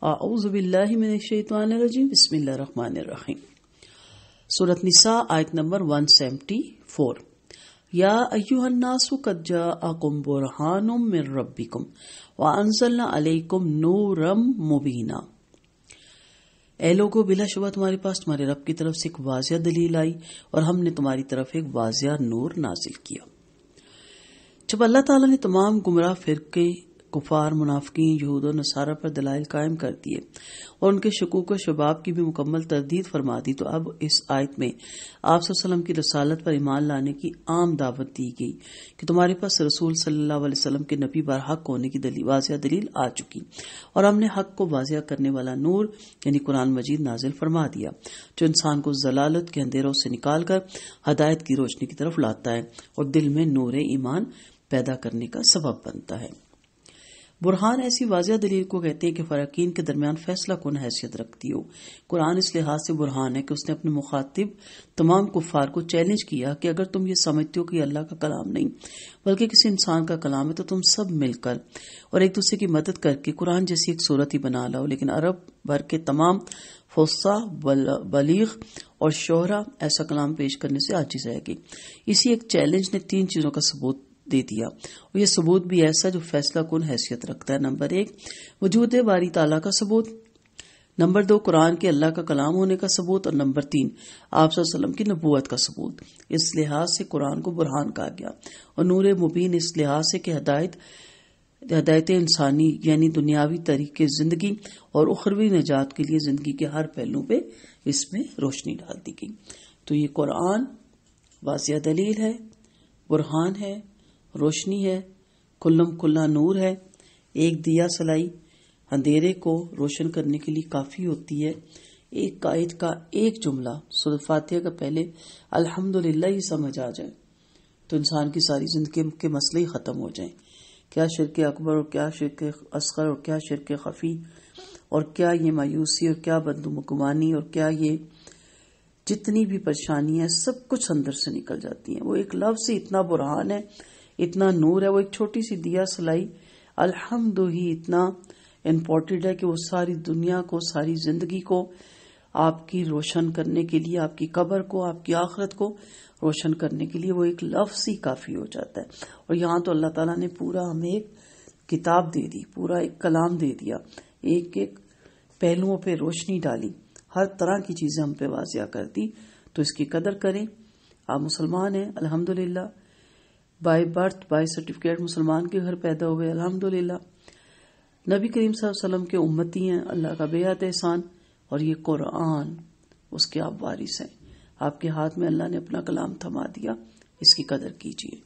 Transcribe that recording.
اعوذ باللہ من الشیطان الرجیم بسم اللہ الرحمن الرحیم۔ سورۃ نساء آیت نمبر 174۔ یا ایھا الناس قد جاءکم برہان من ربکم وانزلنا علیکم نورا مبینا۔ اے لوگو، بلا شبہ تمہارے پاس تمہارے رب کی طرف سے ایک واضح دلیل آئی اور ہم نے تمہاری طرف ایک واضح نور نازل کیا۔ جب اللہ تعالیٰ نے تمام گمراہ فرقے کفار، منافقین، یہود و نصارہ پر دلائل قائم کر دیے اور ان کے شکوک و شباب کی بھی مکمل تردید فرما دی، تو اب اس آیت میں آپ صلی اللہ علیہ وسلم کی رسالت پر ایمان لانے کی عام دعوت دی گئی کہ تمہارے پاس رسول صلی اللہ علیہ وسلم کے نبی برحق ہونے کی واضح دلیل آ چکی اور ہم نے حق کو واضح کرنے والا نور یعنی قرآن مجید نازل فرما دیا، جو انسان کو ضلالت کے اندھیروں سے نکال کر ہدایت کی روشنی کی طرف لاتا ہے اور دل میں نور ایمان پیدا کرنے کا سبب بنتا ہے۔ برہان ایسی واضح دلیل کو کہتے ہیں کہ فراقین کے درمیان فیصلہ کن حیثیت رکھتی ہو۔ قرآن اس لحاظ سے برہان ہے کہ اس نے اپنے مخاطب تمام کفار کو چیلنج کیا کہ اگر تم یہ سمجھتے ہو کہ یہ اللہ کا کلام نہیں بلکہ کسی انسان کا کلام ہے تو تم سب مل کر اور ایک دوسرے کی مدد کر کے قرآن جیسی ایک صورت ہی بنا لاؤ، لیکن عرب بھر کے تمام فصاح، بلیغ اور شعراء ایسا کلام پیش کرنے سے عاجز رہ گئی۔ اسی ایک چیلنج نے 3 چیزوں کا ثبوت دے دیا اور یہ ثبوت بھی ایسا جو فیصلہ کن حیثیت رکھتا ہے۔ نمبر 1 وجود باری تعالیٰ کا ثبوت، نمبر 2 قرآن کے اللہ کا کلام ہونے کا ثبوت، اور نمبر 3 آپ صلی اللہ علیہ وسلم کی نبوت کا ثبوت۔ اس لحاظ سے قرآن کو برہان کہا گیا اور نور مبین اس لحاظ سے کہ ہدایت انسانی یعنی دنیاوی طریقے زندگی اور اخروی نجات کے لیے زندگی کے ہر پہلو پہ اس میں روشنی ڈال دی گئی۔ تو یہ قرآن واضح دلیل ہے، برہان ہے، روشنی ہے، کلم کلا نور ہے۔ ایک دیا سلائی اندھیرے کو روشن کرنے کے لیے کافی ہوتی ہے۔ ایک آیت کا ایک جملہ سورۃ فاتحہ کا پہلے الحمدللہ ہی سمجھ آ جائے تو انسان کی ساری زندگی کے مسئلے ہی ختم ہو جائیں۔ کیا شرک اکبر اور کیا شرک اصغر اور کیا شرک خفی اور کیا یہ مایوسی اور کیا بدگمانی اور کیا یہ جتنی بھی پریشانی ہے سب کچھ اندر سے نکل جاتی ہیں۔ وہ ایک لفظ ہی اتنا برہان ہے، اتنا نور ہے، وہ ایک چھوٹی سی دیا سلائی الحمد ہی اتنا امپورٹنٹ ہے کہ وہ ساری دنیا کو، ساری زندگی کو آپ کی روشن کرنے کے لیے، آپ کی قبر کو، آپ کی آخرت کو روشن کرنے کے لیے وہ ایک لفظ ہی کافی ہو جاتا ہے۔ اور یہاں تو اللہ تعالیٰ نے پورا ہمیں ایک کتاب دے دی، پورا ایک کلام دے دیا، ایک ایک پہلوؤں پہ روشنی ڈالی، ہر طرح کی چیزیں ہم پہ واضح کر دی۔ تو اس کی قدر کریں۔ آپ مسلمان ہیں الحمدللہ، بائی برتھ، بائی سرٹیفکیٹ مسلمان کے گھر پیدا ہوئے الحمدللہ، نبی کریم صلی اللہ علیہ وسلم کے امتی ہیں، اللہ کا بے حد احسان، اور یہ قرآن اس کے آپ وارث ہیں۔ آپ کے ہاتھ میں اللہ نے اپنا کلام تھما دیا، اس کی قدر کیجیے۔